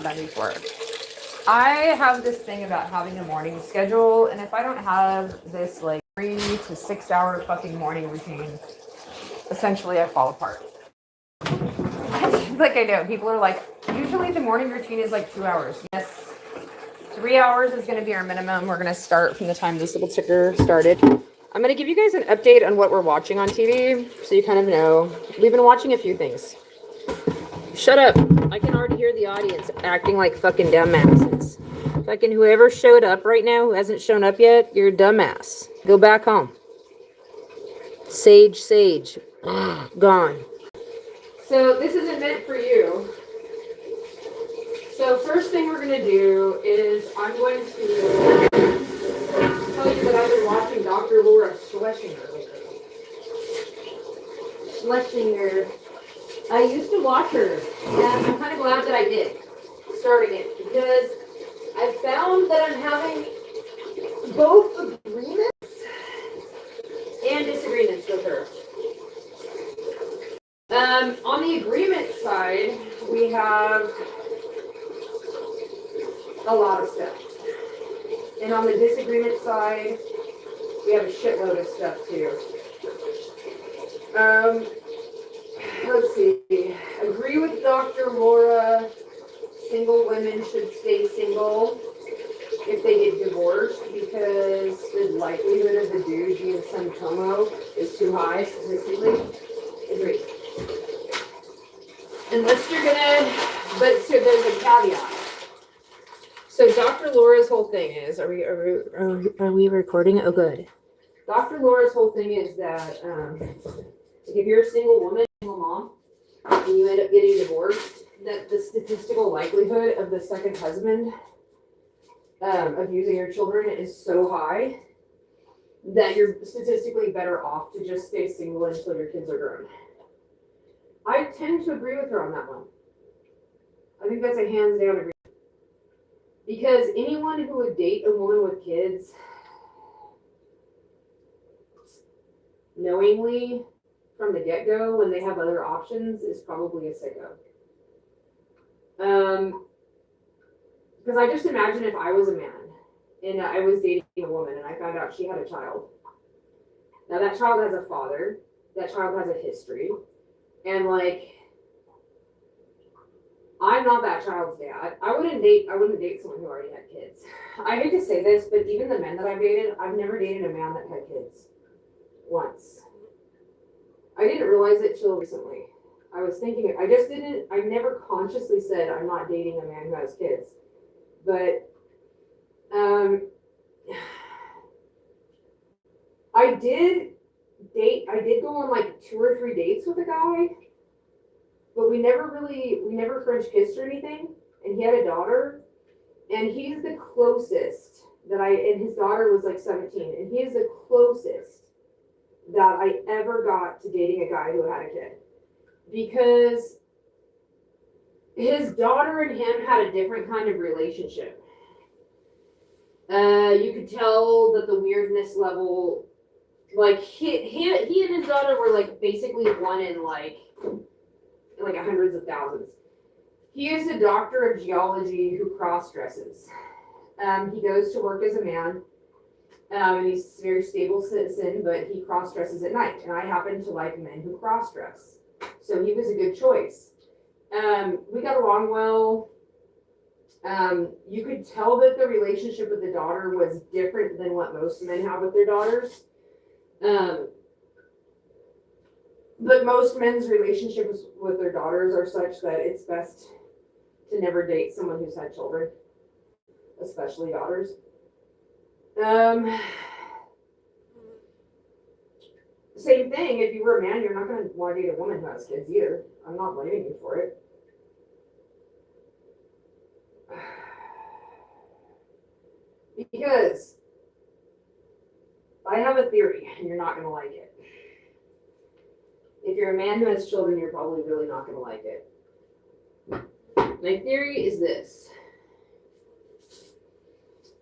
done before. I have this thing about having a morning schedule, and if I don't have this like 3 to 6 hour fucking morning routine, essentially I fall apart. Like I know people are like, usually the morning routine is like 2 hours. Yes, 3 hours is going to be our minimum. We're going to start from the time this little ticker started. I'm going to give you guys an update on what we're watching on TV, so you kind of know. We've been watching a few things. Shut up. I can already hear the audience acting like fucking dumbasses. Fucking whoever showed up right now who hasn't shown up yet, you're a dumbass. Go back home. Sage. Gone. So this isn't meant for you. So first thing we're going to do is I'm going to tell you that I've been watching Dr. Laura Schlesinger lately. Schlesinger. I used to watch her, and I'm kind of glad that I did, starting it, because I found that I'm having both agreements and disagreements with her. On the agreement side, we have a lot of stuff. And on the disagreement side, we have a shitload of stuff too. Let's see. Agree with Dr. Laura. Single women should stay single if they get divorced because the likelihood of the dude being some como is too high statistically. Agree. Unless you're gonna, but so there's a caveat. So Dr. Laura's whole thing is, are we recording? Oh, good. Dr. Laura's whole thing is that if you're a single woman, single mom, and you end up getting divorced, that the statistical likelihood of the second husband abusing your children is so high that you're statistically better off to just stay single until your kids are grown. I tend to agree with her on that one. I think that's a hands down agreement. Because anyone who would date a woman with kids knowingly from the get-go when they have other options is probably a sicko. Because I just imagine if I was a man and I was dating a woman and I found out she had a child. Now that child has a father, that child has a history, and like, I'm not that child's dad. I wouldn't date someone who already had kids. I hate to say this, but even the men that I've dated, I've never dated a man that had kids. Once. I didn't realize it till recently. I was thinking, I never consciously said I'm not dating a man who has kids. But, I did go on like 2 or 3 dates with a guy, but we never French kissed or anything. And he had a daughter, and he's the closest and his daughter was like 17, and he is the closest that I ever got to dating a guy who had a kid. Because his daughter and him had a different kind of relationship. You could tell that the weirdness level, like he and his daughter were like basically one in like hundreds of thousands. He is a doctor of geology who cross-dresses. He goes to work as a man. And he's a very stable citizen, but he cross-dresses at night. And I happen to like men who cross-dress. So he was a good choice. We got along well. You could tell that the relationship with the daughter was different than what most men have with their daughters. But most men's relationships with their daughters are such that it's best to never date someone who's had children, especially daughters. Same thing, if you were a man, you're not going to want to date a woman who has kids either. I'm not blaming you for it. Because I have a theory, and you're not going to like it. If you're a man who has children, you're probably really not going to like it. My theory is this.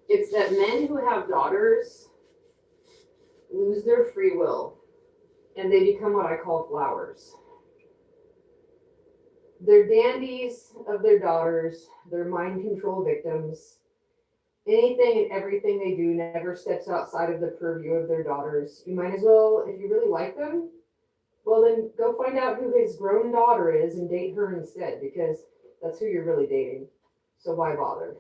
It's that men who have daughters lose their free will, and they become what I call flowers. They're dandies of their daughters. They're mind control victims. Anything and everything they do never steps outside of the purview of their daughters. You might as well, if you really like them, well then go find out who his grown daughter is and date her instead, because that's who you're really dating. So why bother?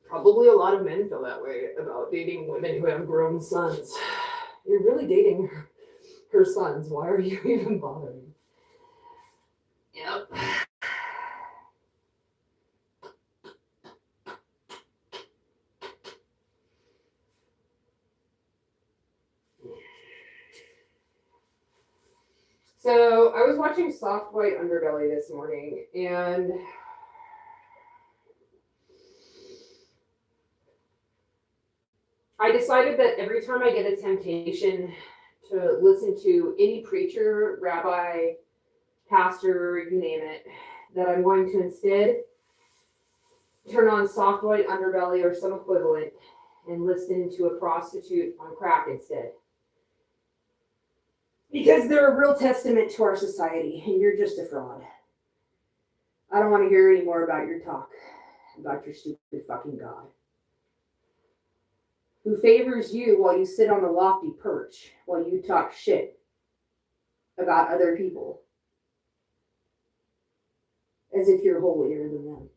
Probably a lot of men feel that way about dating women who have grown sons. You're really dating her sons. Why are you even bothering? Yep. So I was watching Soft White Underbelly this morning, and I decided that every time I get a temptation to listen to any preacher, rabbi, pastor, you name it, that I'm going to instead turn on Soft White Underbelly or some equivalent and listen to a prostitute on crack instead. Because they're a real testament to our society, and you're just a fraud. I don't want to hear any more about your talk, about your stupid fucking God, who favors you while you sit on the lofty perch, while you talk shit about other people, as if you're holier than them.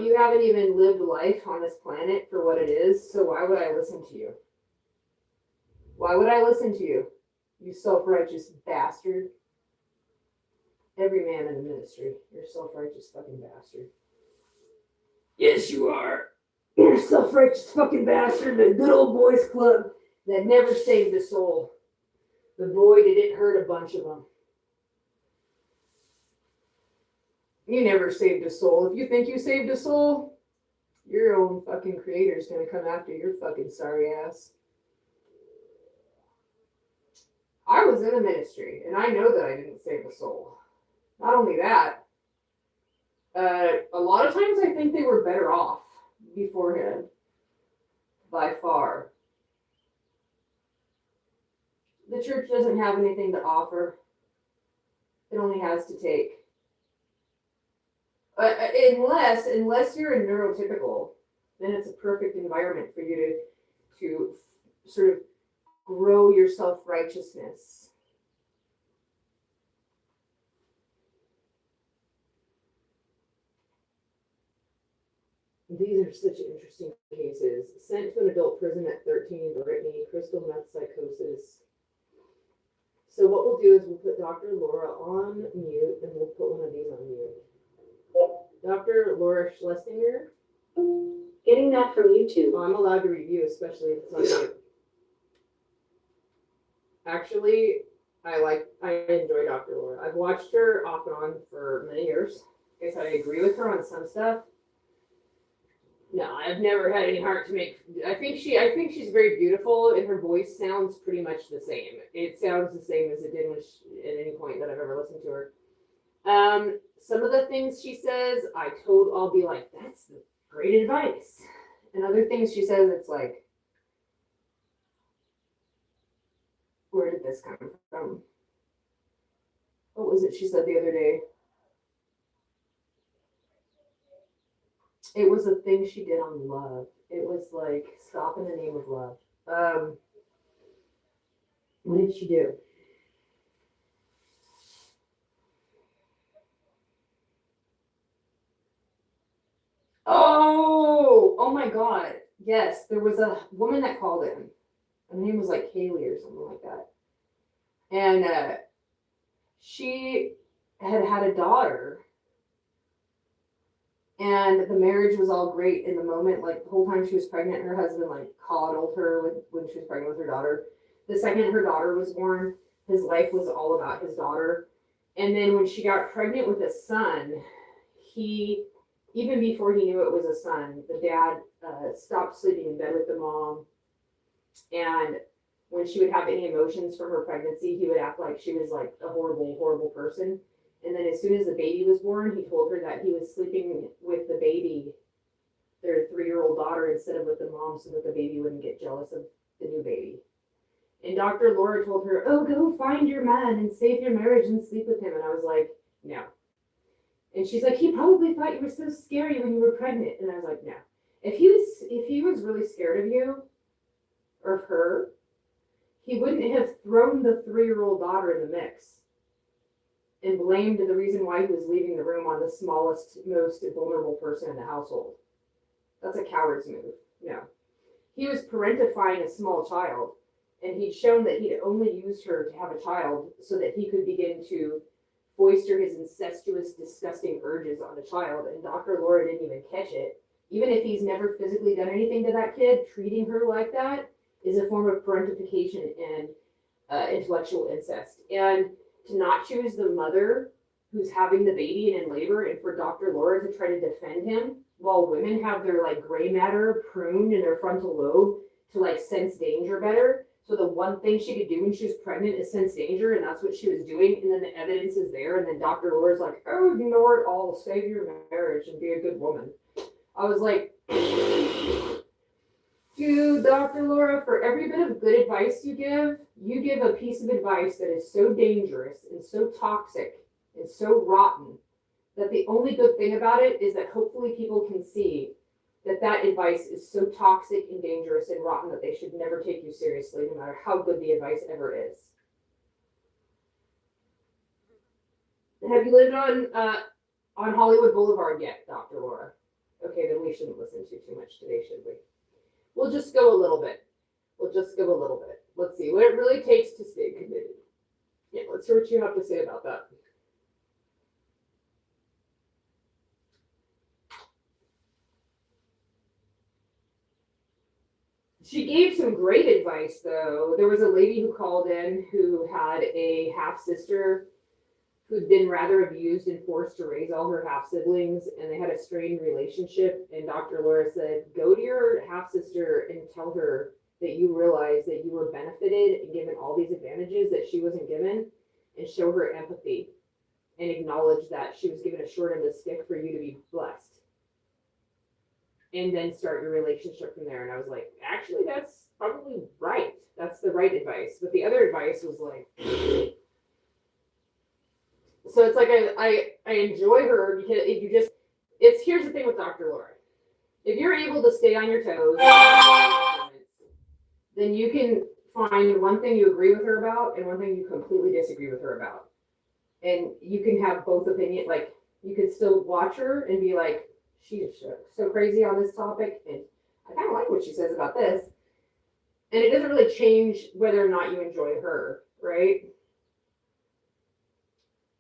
You haven't even lived life on this planet for what it is, so why would I listen to you? Why would I listen to you, you self-righteous bastard? Every man in the ministry, you're a self-righteous fucking bastard. Yes, you are. You're a self-righteous fucking bastard, the good old boys club that never saved a soul. But boy, did it hurt a bunch of them. You never saved a soul. If you think you saved a soul, your own fucking creator's gonna come after your fucking sorry ass. I was in the ministry, and I know that I didn't save a soul. Not only that, a lot of times I think they were better off beforehand, by far. The church doesn't have anything to offer. It only has to take. Unless you're a neurotypical, then it's a perfect environment for you to sort of grow your self-righteousness. These are such interesting cases. Sent to an adult prison at 13, Brittany, crystal meth psychosis. So what we'll do is we'll put Dr. Laura on mute, and we'll put one of these on mute. Dr. Laura Schlesinger. Getting that from YouTube. I'm allowed to review, especially if it's on mute. Actually, I enjoy Dr. Laura. I've watched her off and on for many years. I guess I agree with her on some stuff. No, I've never had any heart to make. I think she's very beautiful, and her voice sounds pretty much the same. It sounds the same as it did at any point that I've ever listened to her. Some of the things she says, I'll be like, that's great advice. And other things she says, it's like, where did this come from? What was it she said the other day? It was a thing she did on love. It was like, stop in the name of love. What did she do? Oh my God. Yes, there was a woman that called in. Her name was like Kaylee or something like that. And she had a daughter. And the marriage was all great in the moment. Like the whole time she was pregnant, her husband like coddled her when she was pregnant with her daughter. The second her daughter was born, his life was all about his daughter. And then when she got pregnant with a son, even before he knew it was a son, the dad stopped sleeping in bed with the mom and when she would have any emotions from her pregnancy, he would act like she was like a horrible, horrible person. And then as soon as the baby was born, he told her that he was sleeping with the baby, their 3-year-old daughter, instead of with the mom, so that the baby wouldn't get jealous of the new baby. And Dr. Laura told her, oh, go find your man and save your marriage and sleep with him. And I was like, no. And she's like, he probably thought you were so scary when you were pregnant. And I was like, no. If he was really scared of you or of her, he wouldn't have thrown the 3-year-old daughter in the mix and blamed the reason why he was leaving the room on the smallest, most vulnerable person in the household. That's a coward's move. No. He was parentifying a small child, and he'd shown that he'd only used her to have a child so that he could begin to foster his incestuous, disgusting urges on the child, and Dr. Laura didn't even catch it. Even if he's never physically done anything to that kid, treating her like that is a form of parentification and intellectual incest. And to not choose the mother who's having the baby and in labor, and for Dr. Laura to try to defend him while women have their like gray matter pruned in their frontal lobe to like sense danger better. So the one thing she could do when she was pregnant is sense danger, and that's what she was doing. And then the evidence is there, and then Dr. Laura's like, oh, ignore it all, save your marriage and be a good woman. I was like, dude, Dr. Laura, for every bit of good advice you give a piece of advice that is so dangerous and so toxic and so rotten that the only good thing about it is that hopefully people can see that that advice is so toxic and dangerous and rotten that they should never take you seriously, no matter how good the advice ever is. Have you lived on Hollywood Boulevard yet, Dr. Laura? Okay, then we shouldn't listen to too much today, should we? We'll just go a little bit. Let's see what it really takes to stay committed. Yeah, let's hear what you have to say about that. She gave some great advice, though. There was a lady who called in who had a half-sister who'd been rather abused and forced to raise all her half-siblings, and they had a strained relationship. And Dr. Laura said, go to your half-sister and tell her that you realize that you were benefited and given all these advantages that she wasn't given, and show her empathy and acknowledge that she was given a short end of the stick for you to be blessed. And then start your relationship from there. And I was like, actually, that's probably right. That's the right advice. But the other advice was like, so it's like I enjoy her because if you just, here's the thing with Dr. Laura. If you're able to stay on your toes, then you can find one thing you agree with her about and one thing you completely disagree with her about. And you can have both opinions. Like, you can still watch her and be like, she's so crazy on this topic, and I kind of like what she says about this. And it doesn't really change whether or not you enjoy her, right?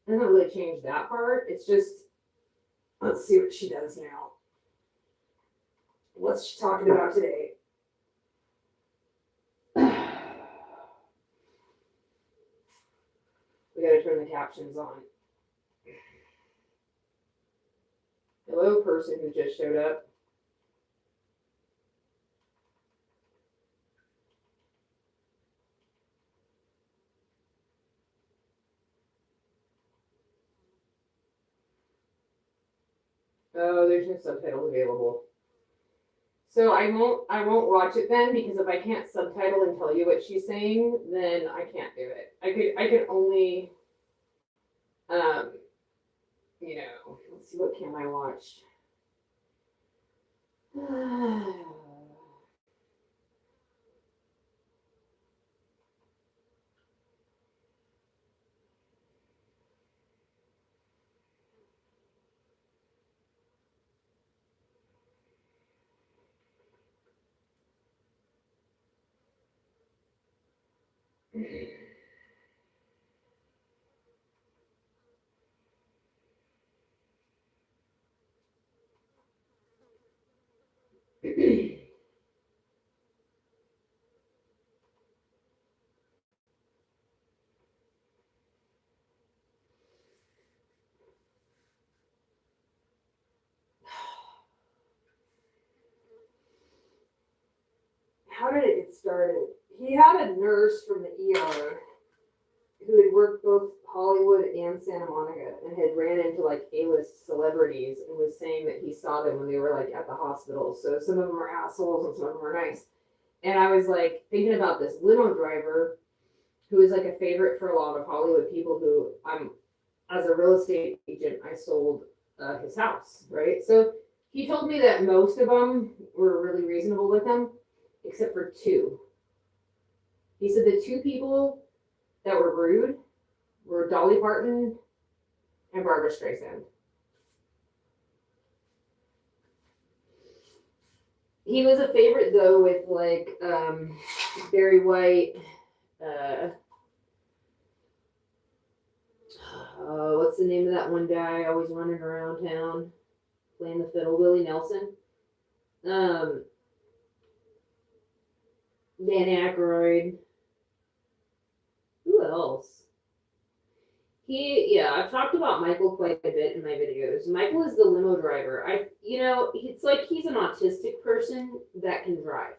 It doesn't really change that part. It's just, let's see what she does now. What's she talking about today? We gotta turn the captions on. Hello, person who just showed up. Oh, there's no subtitles available. So I won't watch it then, because if I can't subtitle and tell you what she's saying, then I can't do it. I could only you know, let's see, what can I watch? how did it get started? He had a nurse from the ER who had worked both Hollywood and Santa Monica and had ran into like A-list celebrities and was saying that he saw them when they were like at the hospital. So some of them are assholes and some of them are nice. And I was like thinking about this limo driver who is like a favorite for a lot of Hollywood people who as a real estate agent, I sold his house, right? So he told me that most of them were really reasonable with him, except for two. He said the two people that were rude were Dolly Parton and Barbara Streisand. He was a favorite though with like Barry White, what's the name of that one guy always running around town playing the fiddle, Willie Nelson. Dan Aykroyd. Who else? I've talked about Michael quite a bit in my videos. Michael is the limo driver. It's like he's an autistic person that can drive.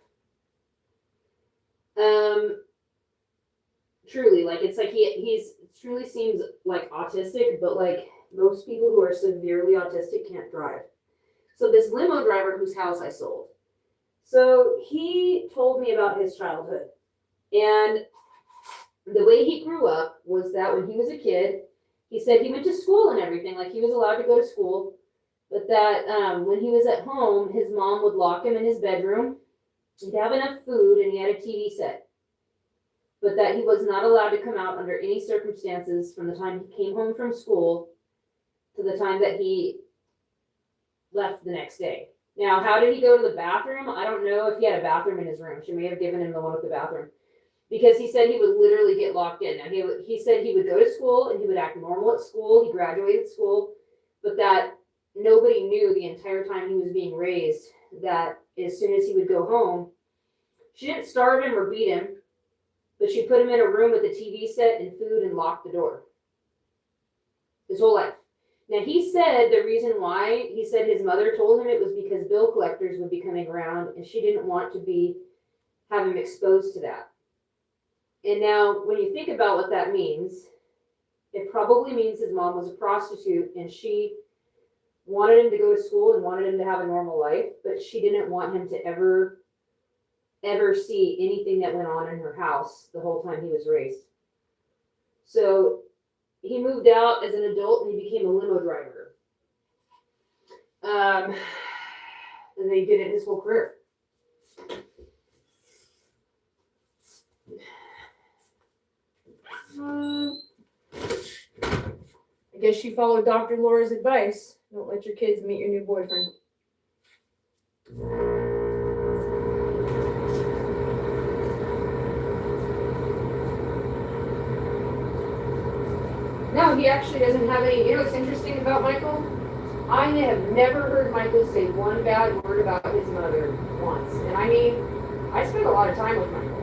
Truly, like it's like he's truly seems like autistic, but like most people who are severely autistic can't drive. So this limo driver whose house I sold. So he told me about his childhood. And the way he grew up was that when he was a kid, he said he went to school and everything, like he was allowed to go to school, but that when he was at home, his mom would lock him in his bedroom. He'd have enough food and he had a TV set, but that he was not allowed to come out under any circumstances from the time he came home from school to the time that he left the next day. Now, how did he go to the bathroom? I don't know if he had a bathroom in his room. She may have given him the one with the bathroom. Because he said he would literally get locked in. Now, he said he would go to school and he would act normal at school. He graduated school, but that nobody knew the entire time he was being raised that as soon as he would go home, she didn't starve him or beat him, but she put him in a room with a TV set and food and locked the door. His whole life. Now, he said the reason why, he said his mother told him it was because bill collectors would be coming around and she didn't want to have him exposed to that. And now, when you think about what that means, it probably means his mom was a prostitute and she wanted him to go to school and wanted him to have a normal life, but she didn't want him to ever see anything that went on in her house the whole time he was raised. So he moved out as an adult and he became a limo driver. And then he did it his whole career. I guess you followed Dr. Laura's advice. Don't let your kids meet your new boyfriend. No, he actually doesn't have any. You know what's interesting about Michael? I have never heard Michael say one bad word about his mother once. And I mean, I spent a lot of time with Michael.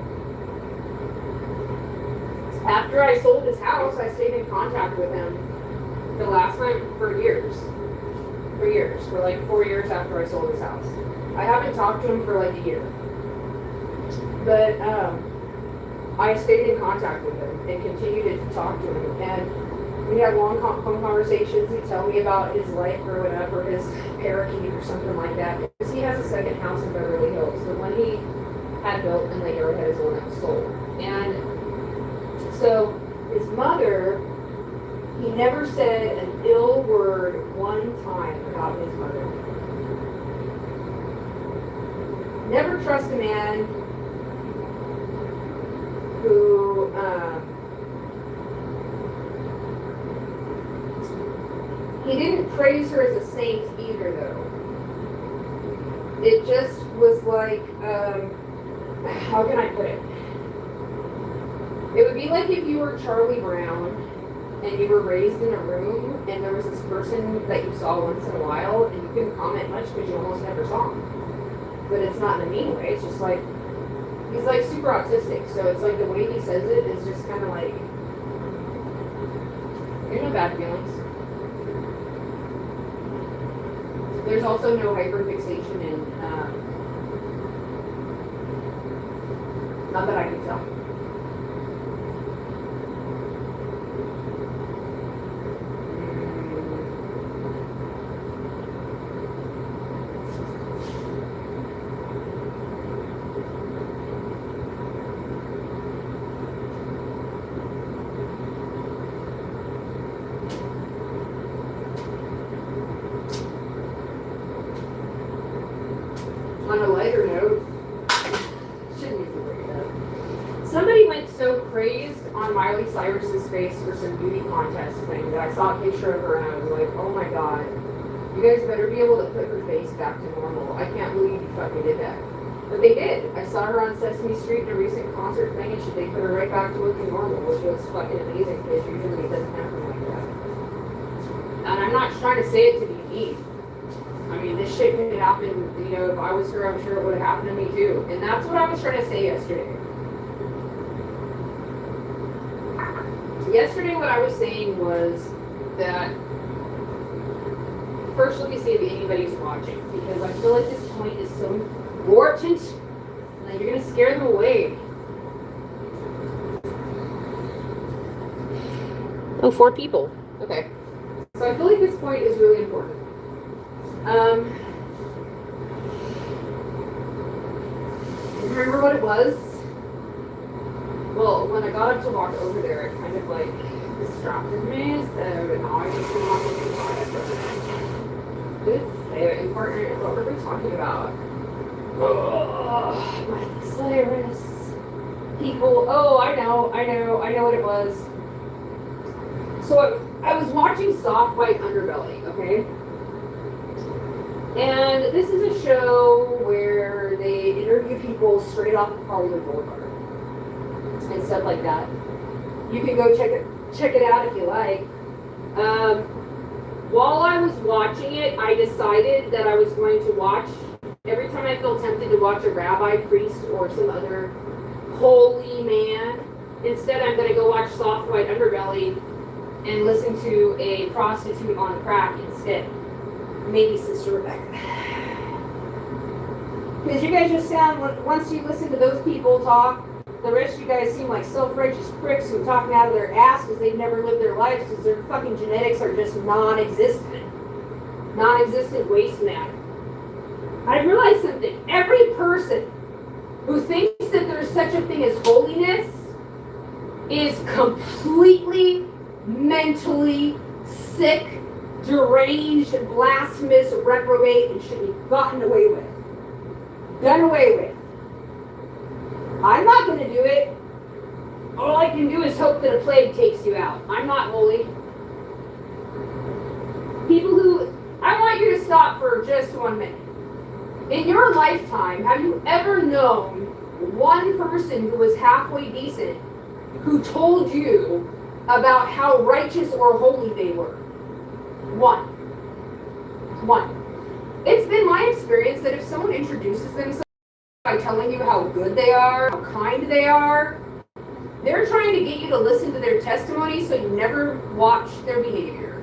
After I sold his house, I stayed in contact with him the last time for years. For like 4 years after I sold his house. I haven't talked to him for like a year. But I stayed in contact with him and continued to talk to him. And we had long phone conversations. He'd tell me about his life growing up or his parakeet or something like that. Because he has a second house in Beverly Hills. The one he had built in Lake Arrowhead is the one that was sold. And so his mother, he never said an ill word one time about his mother. Never trust a man who he didn't praise her as a saint either though. It just was like, how can I put it? It would be like if you were Charlie Brown and you were raised in a room and there was this person that you saw once in a while and you couldn't comment much because you almost never saw him. But it's not in a mean way, it's just like, he's like super autistic, so it's like the way he says it is just kind of like, there's no bad feelings. There's also no hyperfixation in Not that I can tell. On a lighter note, shouldn't even bring it up. Somebody went so crazed on Miley Cyrus's face for some beauty contest thing that I saw a picture of her and I was like, oh my god, you guys better be able to put her face back to normal. I can't believe you fucking did that. But they did. I saw her on Sesame Street in a recent concert thing and they put her right back to looking normal, which was fucking amazing because usually it doesn't happen like that. And I'm not trying to say it to be mean. I mean, this shit could happen, you know, if I was her, I'm sure it would have happened to me too. And that's what I was trying to say yesterday. Yesterday what I was saying was that, first let me see if anybody's watching, because I feel like this point is so important that you're going to scare them away. Oh, 4 people. Okay. So I feel like this point is really important. Remember what it was? Well, when I got up to walk over there, it kind of like distracted me, so now I just want to think about it. Partner, what were we talking about? Oh, Miley Cyrus. People, oh, I know what it was. So I was watching Soft White Underbelly, okay? And this is a show where they interview people straight off of Hollywood Boulevard and stuff like that. You can go check it out if you like. While I was watching it, I decided that I was going to watch, every time I feel tempted to watch a rabbi, priest, or some other holy man, instead I'm going to go watch Soft White Underbelly and listen to a prostitute on crack instead. Maybe Sister Rebecca. Because you guys just sound, once you listen to those people talk, the rest of you guys seem like self-righteous pricks who are talking out of their ass because they've never lived their lives because their fucking genetics are just non-existent. Non-existent waste matter. I realized something. Every person who thinks that there's such a thing as holiness is completely mentally sick, deranged, blasphemous, reprobate, and should be gotten away with. Done away with. I'm not going to do it. All I can do is hope that a plague takes you out. I'm not holy. People who, I want you to stop for just 1 minute. In your lifetime, have you ever known one person who was halfway decent who told you about how righteous or holy they were? One. It's been my experience that if someone introduces themselves by telling you how good they are, how kind they are, they're trying to get you to listen to their testimony so you never watch their behavior.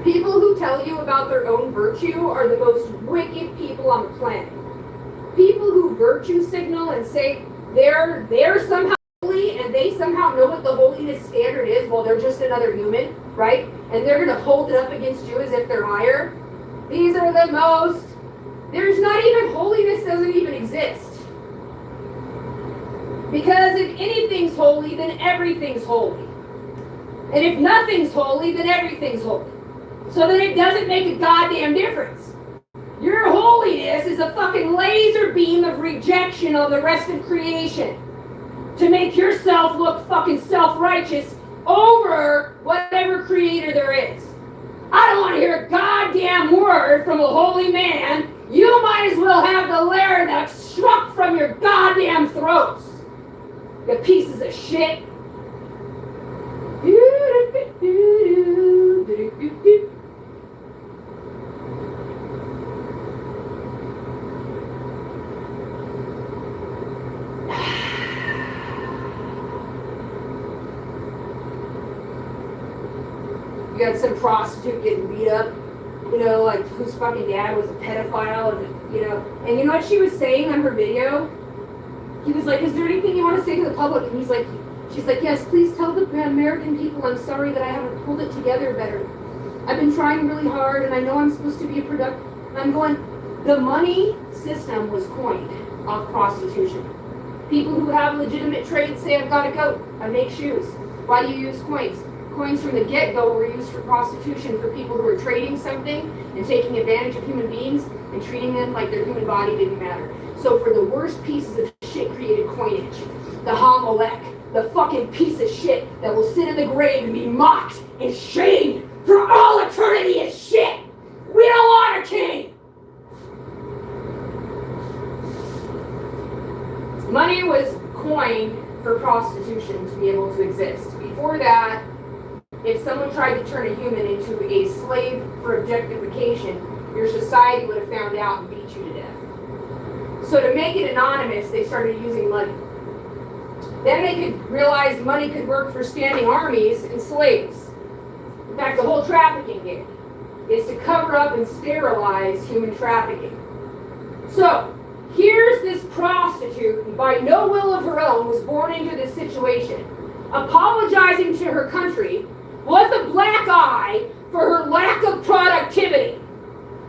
People who tell you about their own virtue are the most wicked people on the planet. People who virtue signal and say they're somehow holy and they somehow know what the holiness standard is while they're just another human, right? And they're going to hold it up against you as if they're higher. These are the most, there's not even, holiness doesn't even exist. Because if anything's holy, then everything's holy. And if nothing's holy, then everything's holy. So then it doesn't make a goddamn difference. Your holiness is a fucking laser beam of rejection of the rest of creation to make yourself look fucking self-righteous over whatever creator there is. I don't want to hear a goddamn word from a holy man. You might as well have the larynx struck from your goddamn throats. You pieces of shit. You got some prostitute getting beat up, you know, like whose fucking dad was a pedophile, and you know what she was saying on her video? he was like, is there anything you want to say to the public? And she's like, yes, please tell the American people I'm sorry that I haven't pulled it together better. I've been trying really hard, and I know I'm supposed to be a product. I'm going, the money system was coined off prostitution. People who have legitimate trades say, I've got a goat, I make shoes. Why do you use coins? Coins from the get-go were used for prostitution, for people who were trading something and taking advantage of human beings and treating them like their human body didn't matter. So for the worst pieces of shit created coinage, the Hamelech, the fucking piece of shit that will sit in the grave and be mocked and shamed for all eternity as shit. We don't want a king. Money was coined for prostitution to be able to exist. Before that, if someone tried to turn a human into a slave for objectification, your society would have found out and beat you to death. So to make it anonymous, they started using money. Then they could realize money could work for standing armies and slaves. In fact, the whole trafficking game is to cover up and sterilize human trafficking. So, here's this prostitute, who by no will of her own was born into this situation, apologizing to her country with a black eye for her lack of productivity.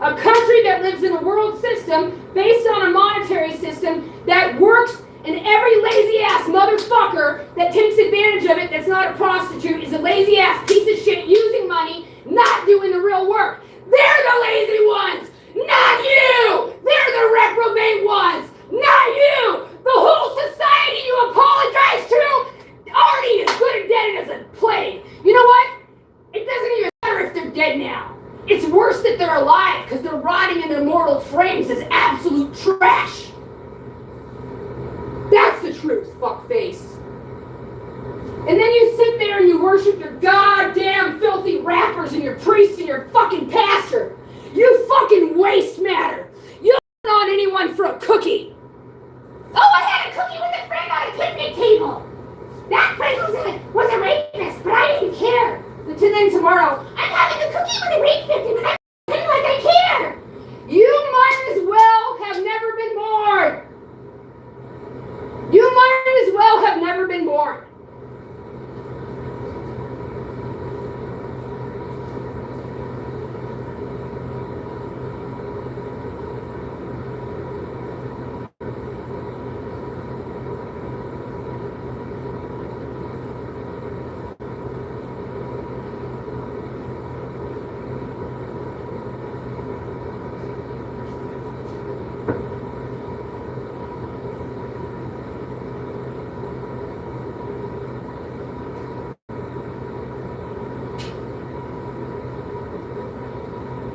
A country that lives in a world system based on a monetary system that works, and every lazy ass motherfucker that takes advantage of it that's not a prostitute is a lazy ass piece of shit using money, not doing the real work. They're the lazy ones, not you! They're the reprobate ones, not you! The whole society you apologize to already is good and dead as a plague. You know what? It doesn't even matter if they're dead now. It's worse that they're alive because they're rotting in their mortal frames as absolute trash. That's the truth, fuckface. And then you sit there and you worship your goddamn filthy rappers and your priests and your fucking pastor. You fucking waste matter. You don't on anyone for a cookie. Oh, I had a cookie with a friend on a picnic table. That friend was a rapist, but I didn't care. But then tomorrow, I'm having a cookie with a rape victim and I'm acting like I care. You might as well have never been born. You might as well have never been born.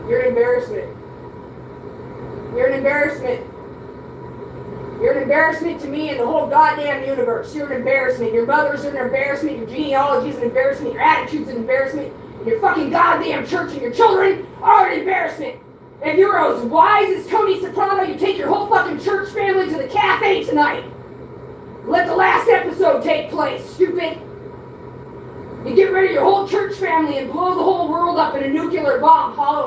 You're an embarrassment. You're an embarrassment. You're an embarrassment to me and the whole goddamn universe. You're an embarrassment. Your mother's an embarrassment. Your genealogy's an embarrassment. Your attitude's an embarrassment. And your fucking goddamn church and your children are an embarrassment. If you're as wise as Tony Soprano, you take your whole fucking church family to the cafe tonight. Let the last episode take place, stupid. You get rid of your whole church family and blow the whole world up in a nuclear bomb. Hallelujah.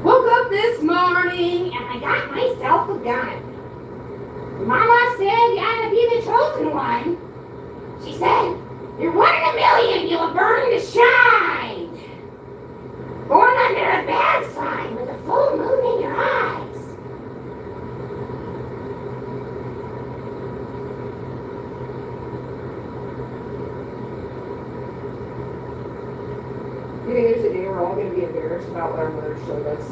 Woke up this morning and I got myself a gun. Mama said you ought to be the chosen one. She said, you're 1 in a million, you'll burn to shine. Born under a bad sign with a full moon in your eyes. You think there's a day we're all going to be embarrassed about what our mother showed us?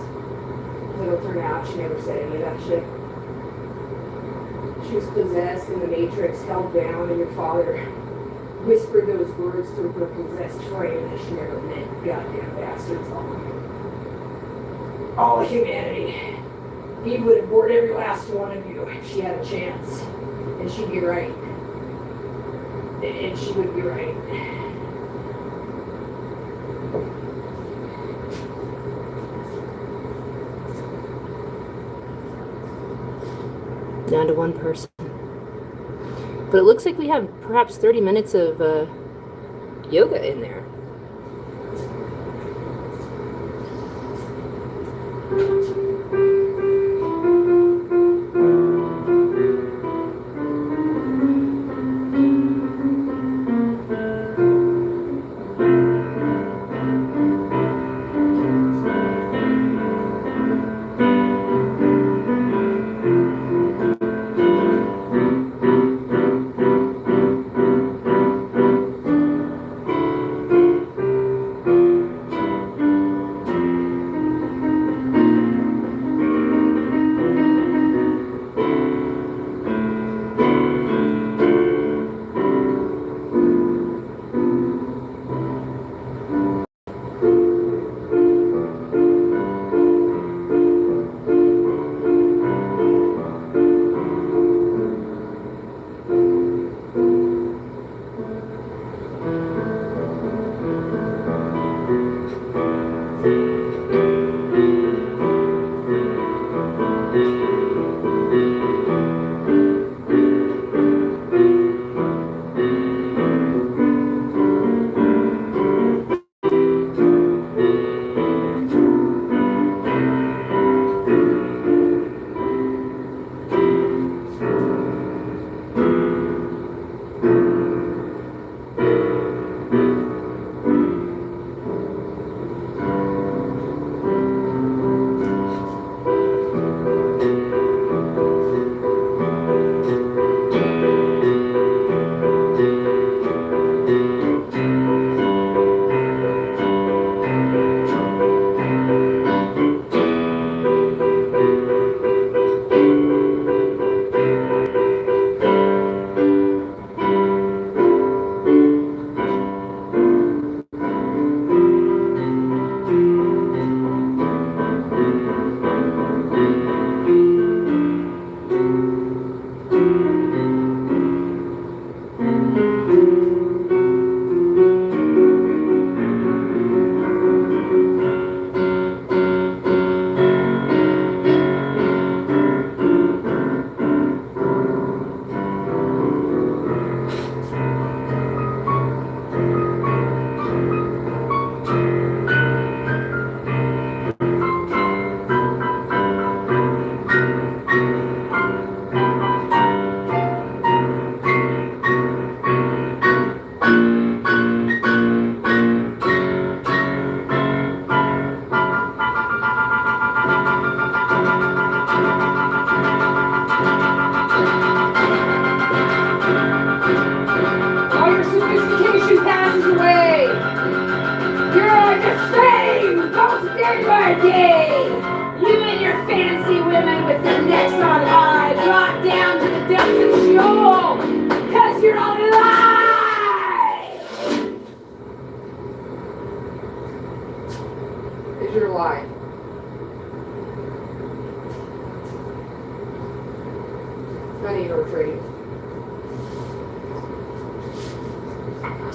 It'll turn out she never said any of that shit. She was possessed in the Matrix, held down, and your father whispered those words through her possessed frame that she never meant. Goddamn bastards. All of humanity. Eve would have bored every last one of you if she had a chance. And she'd be right. And she would be right. Down to one person. But it looks like we have perhaps 30 minutes of yoga in there.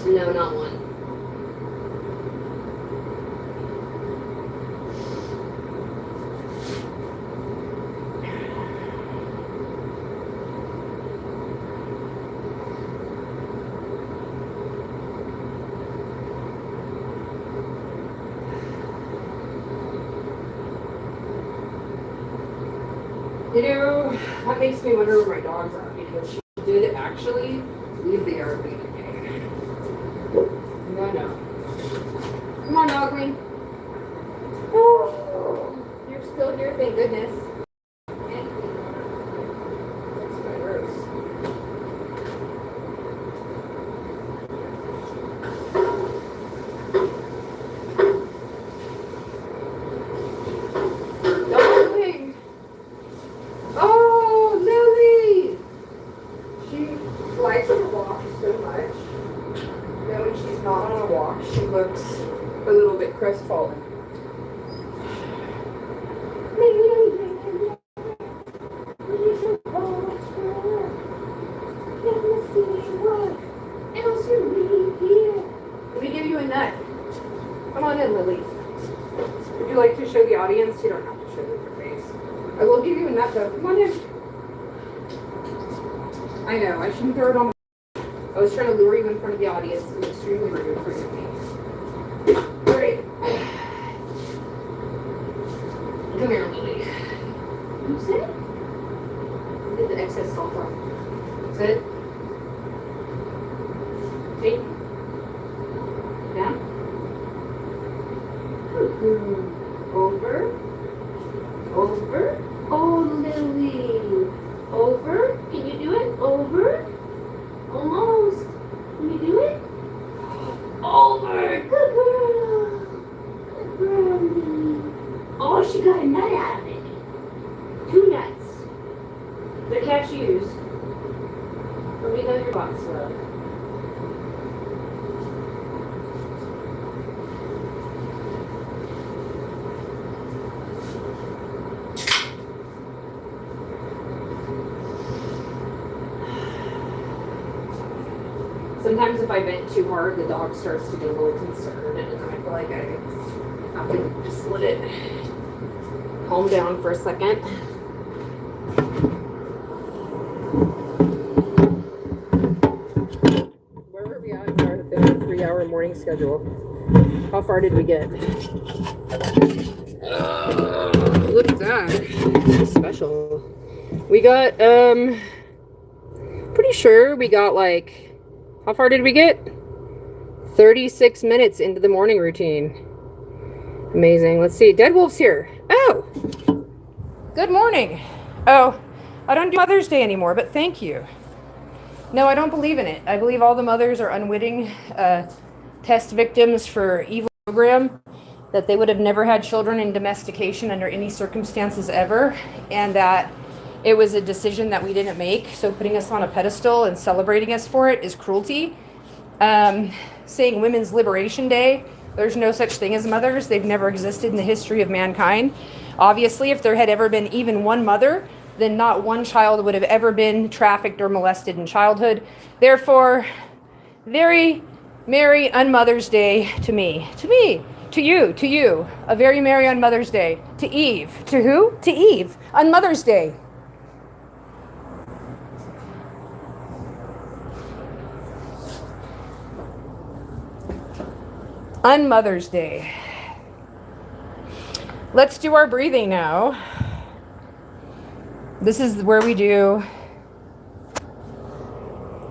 No, not one. You know, that makes me wonder where my dogs are, because she did actually leave the yard the other day. No, no. Come on, dog queen. Oh, you're still here, thank goodness. And that's my nurse. Darling. Oh, Lily. She likes to walk so much. Then when she's not on a walk, she looks a little bit crestfallen. Let me give you a nut. Come on in, Lily. Would you like to show the audience? You don't have to show them your face. I will give you a nut though. Come on in. I know, I shouldn't throw it on. I was trying to lure you in front of the audience. It was extremely rude for me. Alright. Come here, Lily. You sit? Get the excess salt off. Sit. Take. Down. Over. Over. Oh, Lily. Over. Can you do it? Over. Almost. Can you do it? Over. Good girl. Good girl, Lily. Oh, she got a nut out of it. 2 nuts. They're cashews. Let me know your box, love. Sometimes if I vent too hard, the dog starts to get a little concerned, and I feel like I have to just let it calm down for a second. Where were we at in our 3-hour morning schedule? How far did we get? Look at that. So special. We got, pretty sure we got like, how far did we get? 36 minutes into the morning routine. Amazing. Let's see. Dead Wolf's here. Oh! Good morning. Oh, I don't do Mother's Day anymore, but thank you. No, I don't believe in it. I believe all the mothers are unwitting test victims for evil program, that they would have never had children in domestication under any circumstances ever, and that it was a decision that we didn't make, so putting us on a pedestal and celebrating us for it is cruelty. Saying Women's Liberation Day, there's no such thing as mothers. They've never existed in the history of mankind. Obviously, if there had ever been even one mother, then not one child would have ever been trafficked or molested in childhood. Therefore, very merry unmother's day to me. To you. A very merry on Mother's Day. To Eve. To who? To Eve. On Mother's Day. On Mother's Day. Let's do our breathing now. This is where we do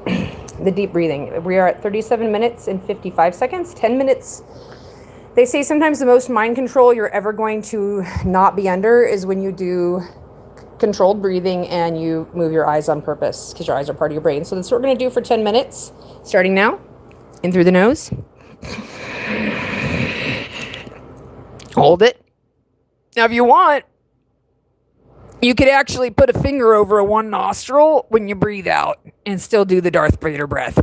the deep breathing. We are at 37 minutes and 55 seconds, 10 minutes. They say sometimes the most mind control you're ever going to not be under is when you do controlled breathing and you move your eyes on purpose, because your eyes are part of your brain. So that's what we're going to do for 10 minutes, starting now. In through the nose. Hold it. Now, if you want, you could actually put a finger over a one nostril when you breathe out and still do the Darth Vader breath.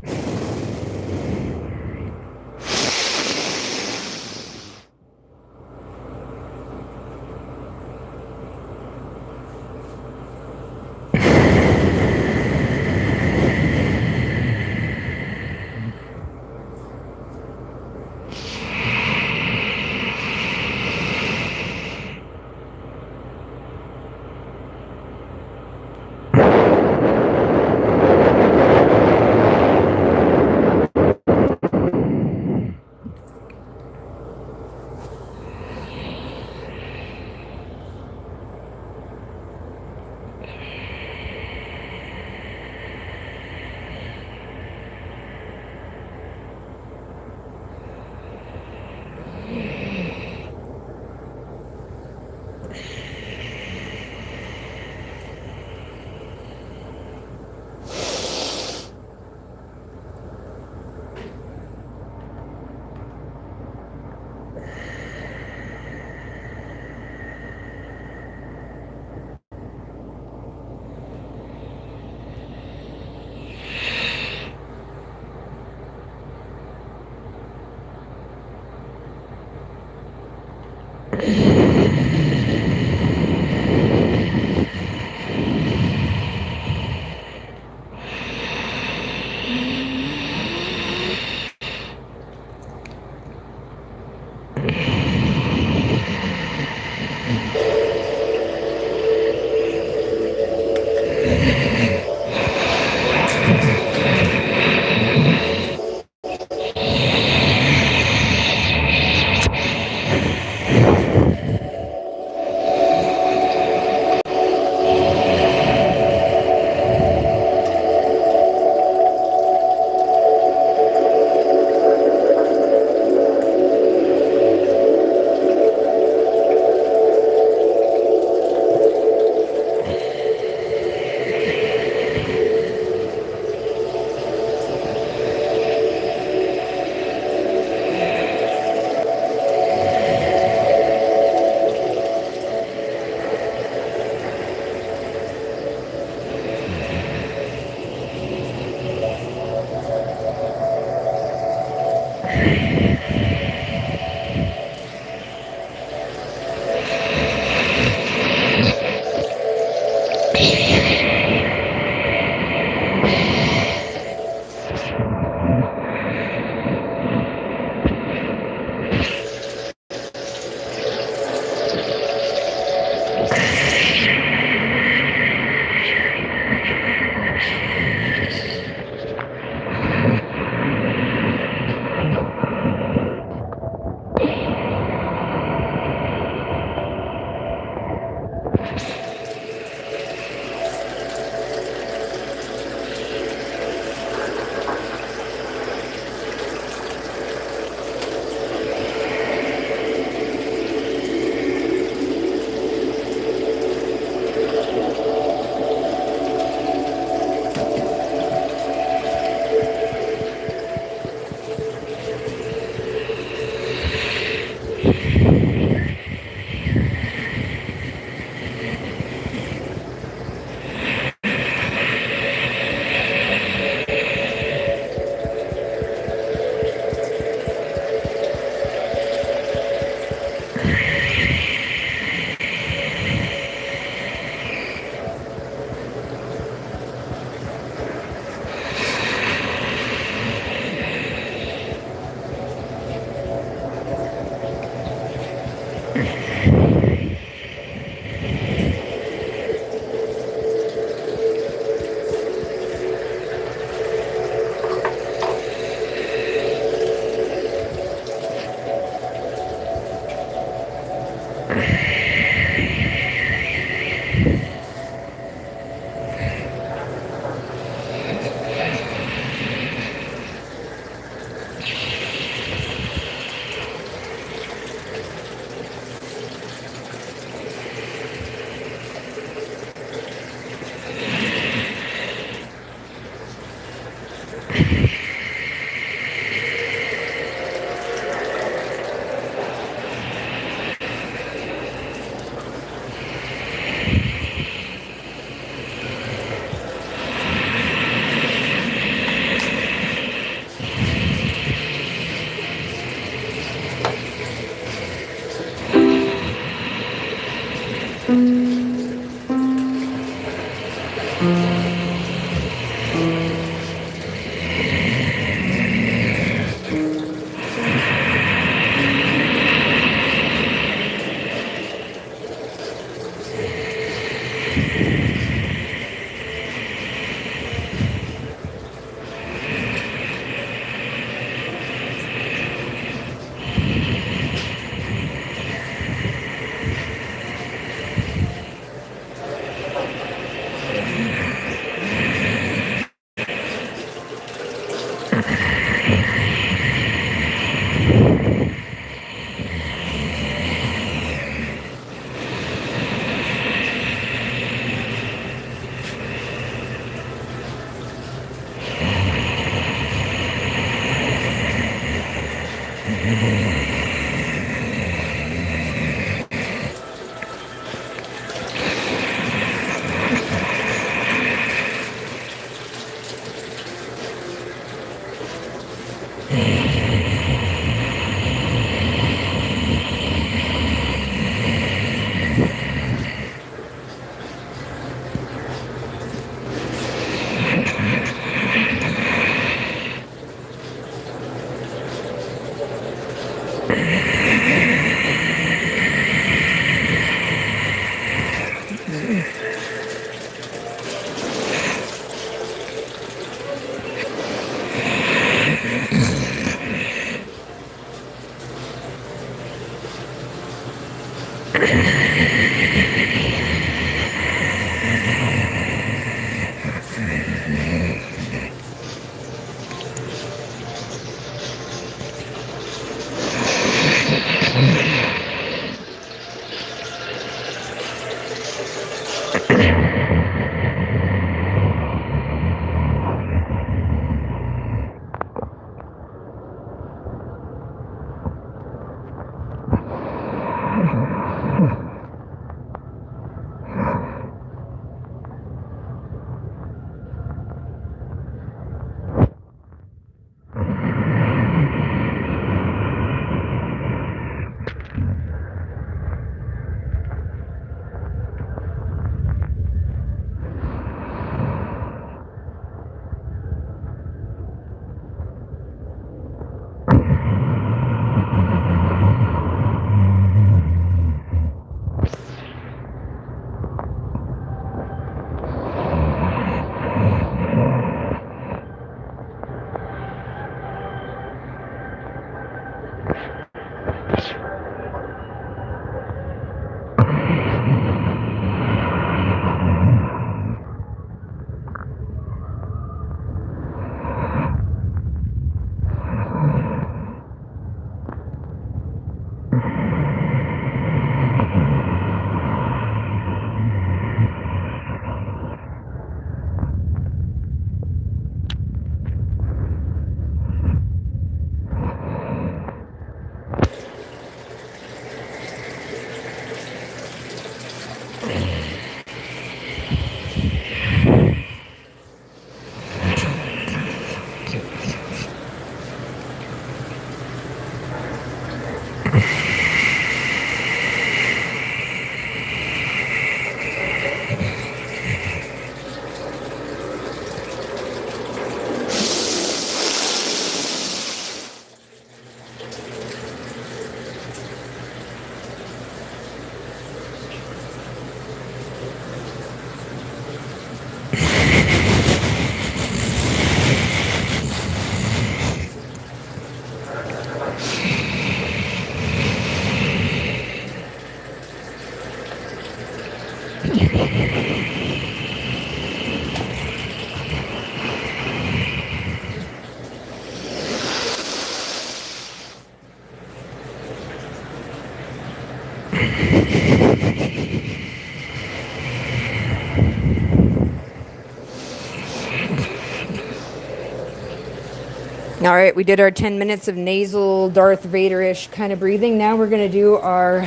All right, we did our 10 minutes of nasal Darth Vader-ish kind of breathing. Now we're going to do our...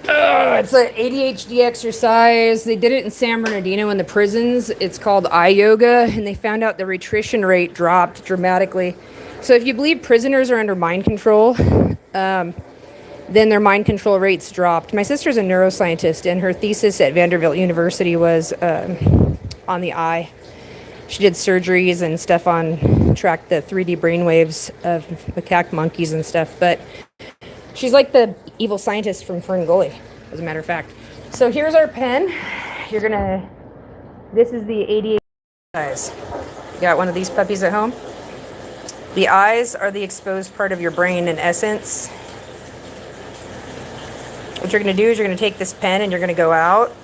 it's an ADHD exercise. They did it in San Bernardino in the prisons. It's called eye yoga, and they found out the attrition rate dropped dramatically. So if you believe prisoners are under mind control, then their mind control rates dropped. My sister's a neuroscientist, and her thesis at Vanderbilt University was on the eye. She did surgeries and stuff on tracked the 3D brainwaves of macaque monkeys and stuff. But she's like the evil scientist from Fern Gully, as a matter of fact. So here's our pen. This is the ADHD eyes. You got one of these puppies at home? The eyes are the exposed part of your brain in essence. What you're going to do is you're going to take this pen and you're going to go out.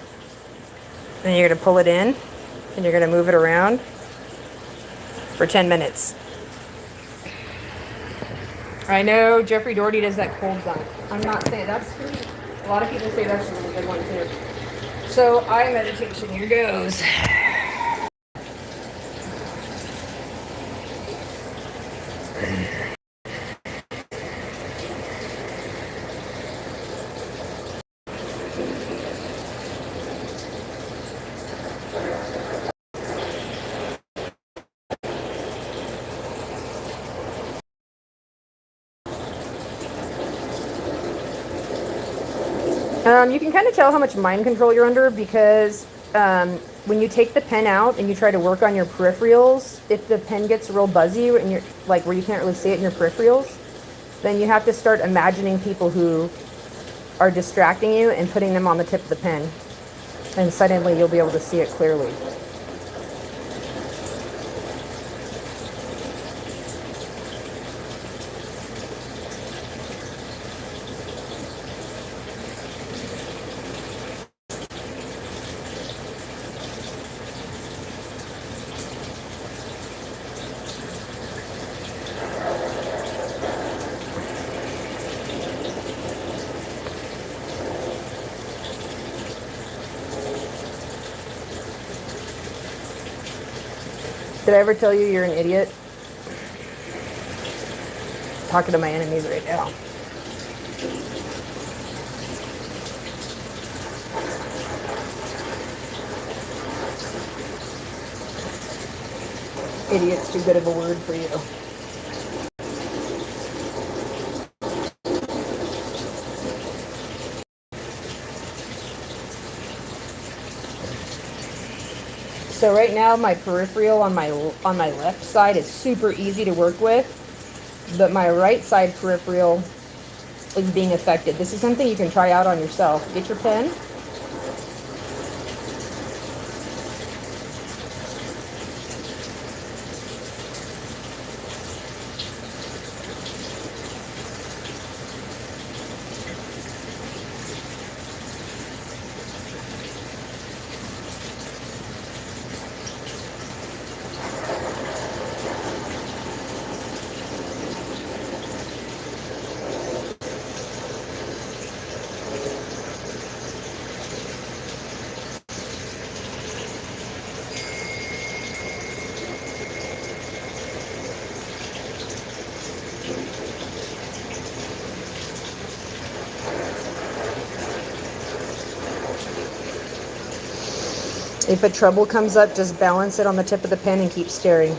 And you're going to pull it in. And you're going to move it around for 10 minutes. I know Jeffrey Doherty does that cold gun. I'm not saying that's true. A lot of people say that's a really good one too. So eye meditation, here goes. You can kind of tell how much mind control you're under because when you take the pen out and you try to work on your peripherals, if the pen gets real buzzy and you're like where you can't really see it in your peripherals, then you have to start imagining people who are distracting you and putting them on the tip of the pen. And suddenly you'll be able to see it clearly. Did I ever tell you you're an idiot? Talking to my enemies right now. Idiot's too good of a word for you. So right now my peripheral on my left side is super easy to work with, but my right side peripheral is being affected. This is something you can try out on yourself. Get your pen. If a trouble comes up, just balance it on the tip of the pen and keep staring.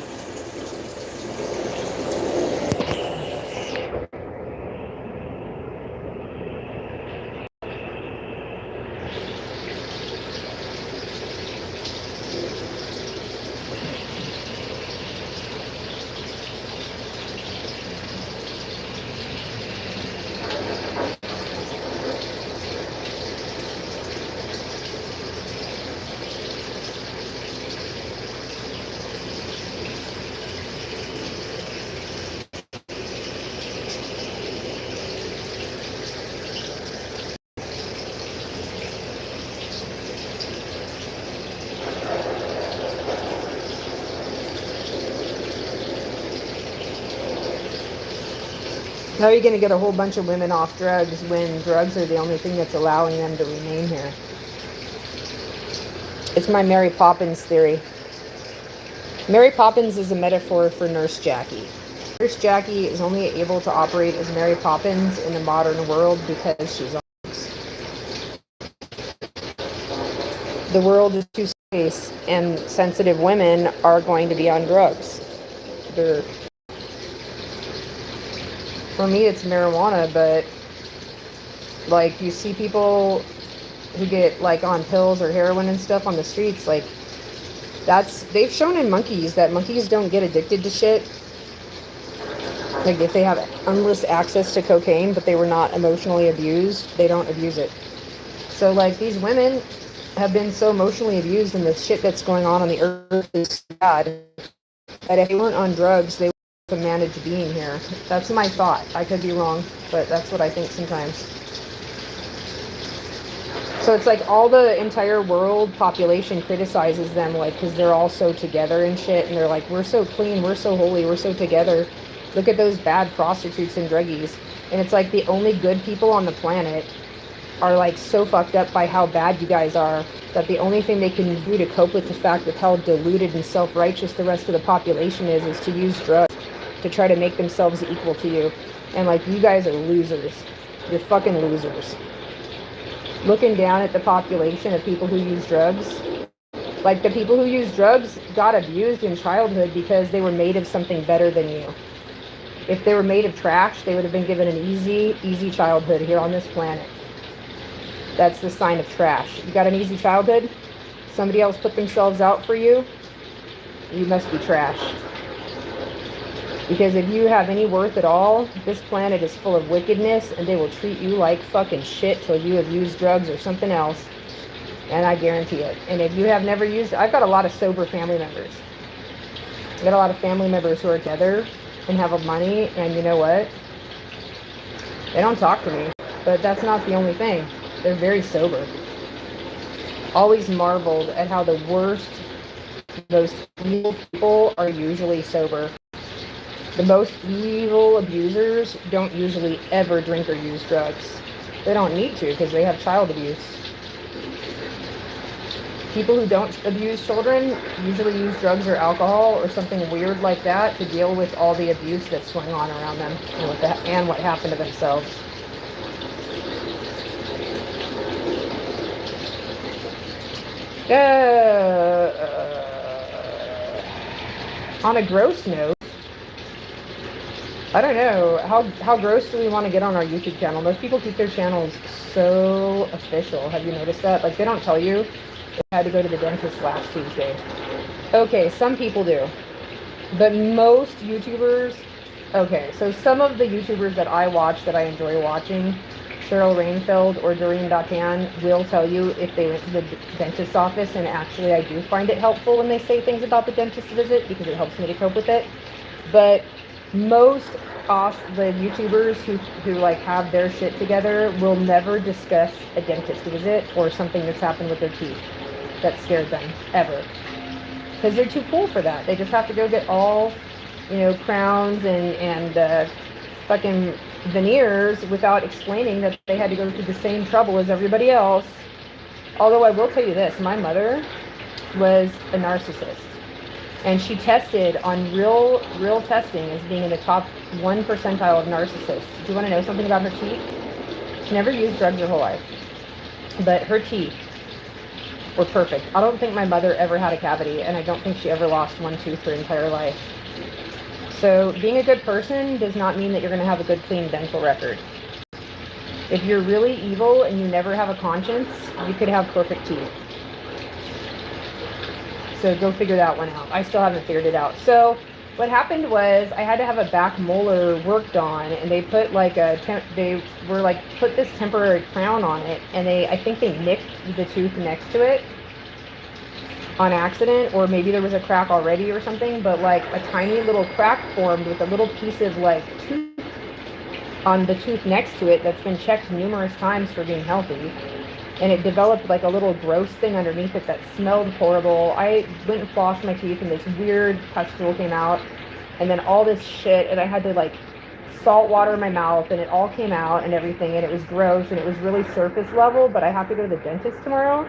How are you going to get a whole bunch of women off drugs when drugs are the only thing that's allowing them to remain here? It's my Mary Poppins theory. Mary Poppins is a metaphor for Nurse Jackie. Nurse Jackie is only able to operate as Mary Poppins in the modern world because she's on drugs. The world is too space, and sensitive women are going to be on drugs. For me, it's marijuana, but like you see people who get like on pills or heroin and stuff on the streets, like they've shown in monkeys that monkeys don't get addicted to shit. Like if they have endless access to cocaine, but they were not emotionally abused, they don't abuse it. So like these women have been so emotionally abused, and the shit that's going on the earth is bad, that if they weren't on drugs, they to manage being here. That's my thought. I could be wrong, but that's what I think sometimes. So it's like all the entire world population criticizes them, like, because they're all so together and shit, and they're like, we're so clean, we're so holy, we're so together. Look at those bad prostitutes and druggies. And it's like the only good people on the planet are like so fucked up by how bad you guys are, that the only thing they can do to cope with the fact of how deluded and self-righteous the rest of the population is to use drugs to try to make themselves equal to you. And like, you guys are losers. You're fucking losers. Looking down at the population of people who use drugs, like the people who use drugs got abused in childhood because they were made of something better than you. If they were made of trash, they would have been given an easy childhood here on this planet. That's the sign of trash. You got an easy childhood? Somebody else put themselves out for you? You must be trash. Because if you have any worth at all, this planet is full of wickedness, and they will treat you like fucking shit till you have used drugs or something else. And I guarantee it. And if you have never used, I've got a lot of sober family members. I've got a lot of family members who are together and have money, and you know what? They don't talk to me, but that's not the only thing. They're very sober. Always marveled at how the worst, most evil people are usually sober. The most evil abusers don't usually ever drink or use drugs. They don't need to because they have child abuse. People who don't abuse children usually use drugs or alcohol or something weird like that to deal with all the abuse that's going on around them and what happened to themselves. On a gross note, I don't know, how gross do we want to get on our YouTube channel? Most people keep their channels so official. Have you noticed that? Like, they don't tell you they had to go to the dentist last Tuesday. Okay, some people do. But most YouTubers, okay, so some of the YouTubers that I watch that I enjoy watching, Cheryl Rainfeld or Doreen Datan, will tell you if they went to the dentist's office, and actually I do find it helpful when they say things about the dentist visit because it helps me to cope with it. But most the YouTubers who like have their shit together will never discuss a dentist visit or something that's happened with their teeth that scared them, ever. Because they're too cool for that. They just have to go get all, crowns and fucking veneers without explaining that they had to go through the same trouble as everybody else. Although I will tell you this, my mother was a narcissist. And she tested on real testing as being in the top 1 percentile of narcissists. Do you want to know something about her teeth? She never used drugs her whole life. But her teeth were perfect. I don't think my mother ever had a cavity, and I don't think she ever lost one tooth her entire life. So being a good person does not mean that you're going to have a good, clean dental record. If you're really evil and you never have a conscience, you could have perfect teeth. So go figure that one out. I still haven't figured it out. So what happened was I had to have a back molar worked on, and they put like put this temporary crown on it, and I think they nicked the tooth next to it on accident, or maybe there was a crack already or something, but like a tiny little crack formed with a little piece of like tooth on the tooth next to it that's been checked numerous times for being healthy. And it developed like a little gross thing underneath it that smelled horrible. I went and flossed my teeth, and this weird pustule came out, and then all this shit, and I had to like salt water in my mouth, and it all came out and everything, and it was gross, and it was really surface level, but I have to go to the dentist tomorrow.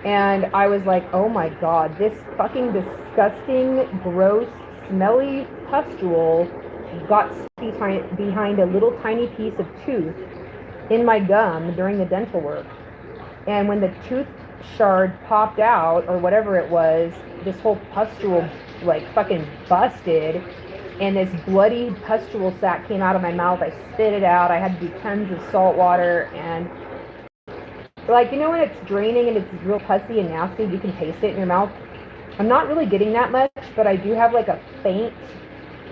And I was like, oh my God, this fucking disgusting, gross, smelly pustule got behind a little tiny piece of tooth in my gum during the dental work. And when the tooth shard popped out, or whatever it was, this whole pustule like fucking busted, and this bloody pustule sac came out of my mouth. I spit it out. I had to do tons of salt water, and like, you know when it's draining and it's real pussy and nasty, you can taste it in your mouth? I'm not really getting that much, but I do have like a faint,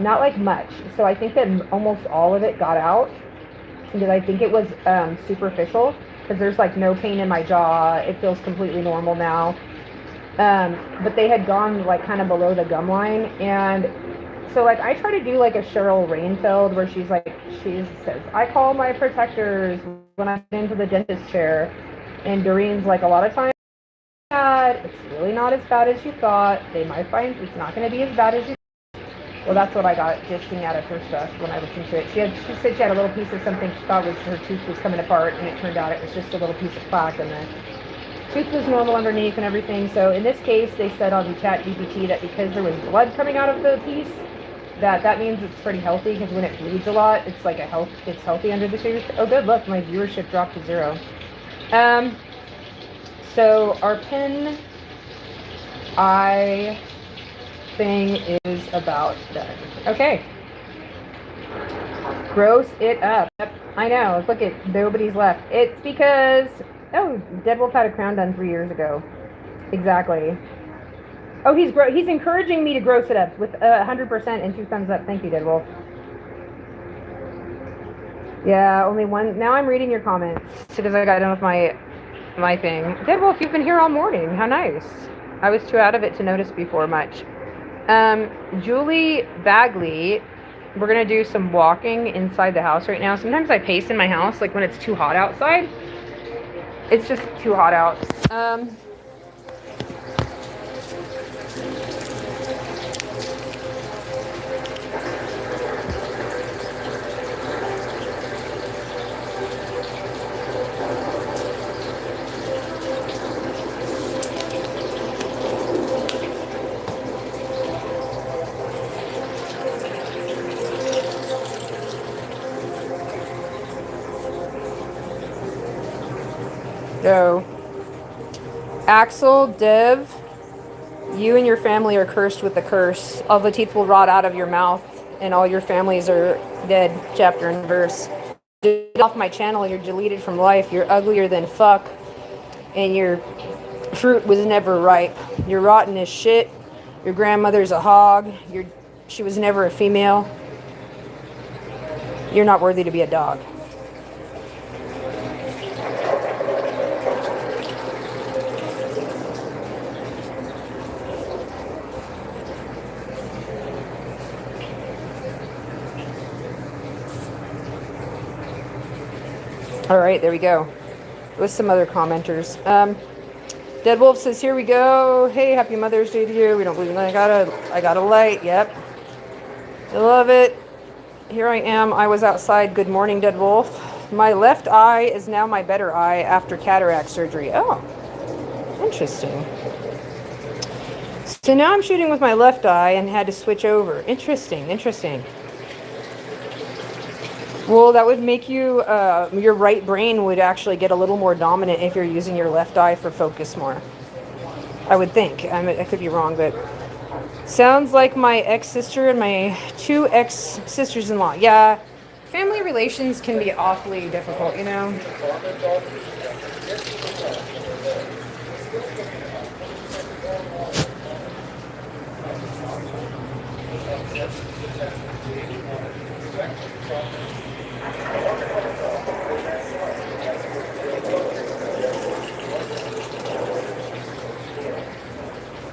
not like much. So I think that almost all of it got out, because I think it was superficial, because there's like no pain in my jaw. It feels completely normal now. But they had gone like kind of below the gum line, and so like I try to do like a Cheryl Rainfeld where she says, I call my protectors when I get into the dentist chair. And Doreen's like, a lot of times it's really not as bad as you thought. They might find it's not going to be as bad as you thought. Well, that's what I got disking out of her stuff when I listened to it. She said she had a little piece of something she thought was her tooth was coming apart, and it turned out it was just a little piece of plaque, and the tooth was normal underneath and everything. So in this case, they said on ChatGPT that because there was blood coming out of the piece, that means it's pretty healthy, because when it bleeds a lot, it's like it's healthy under the tooth. Oh, good, look, my viewership dropped to 0. So our pen eye thing is about done. Okay. Gross it up. I know. Look at nobody's left. It's because Dead Wolf had a crown done 3 years ago. Exactly. Oh, he's encouraging me to gross it up with 100% and 2 thumbs up. Thank you, Dead Wolf. Yeah, only one. Now I'm reading your comments because I got done with my thing. Dead Wolf, you've been here all morning. How nice. I was too out of it to notice before much. Julie Bagley, we're going to do some walking inside the house right now. Sometimes I pace in my house, like when it's too hot outside. It's just too hot out. So, Axel, Dev, you and your family are cursed with the curse. All the teeth will rot out of your mouth, and all your families are dead. Chapter and verse. Get off my channel. You're deleted from life. You're uglier than fuck, and your fruit was never ripe. You're rotten as shit. Your grandmother's a hog. She was never a female. You're not worthy to be a dog. All right, there we go. With some other commenters. Dead Wolf says, here we go. Hey, happy Mother's Day to you. We don't believe in that. I got a light. Yep. I love it. Here I am. I was outside. Good morning, Dead Wolf. My left eye is now my better eye after cataract surgery. Oh, interesting. So now I'm shooting with my left eye and had to switch over. Interesting. Well, that would make you, your right brain would actually get a little more dominant if you're using your left eye for focus more. I would think. I could be wrong, but sounds like my ex-sister and my 2 ex-sisters-in-law. Yeah, family relations can be awfully difficult, you know?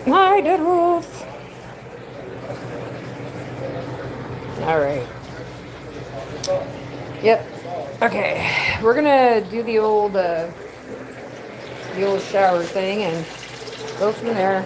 Hi, Dead Wolf. All right. Yep. Okay. We're gonna do the old shower thing and go from there.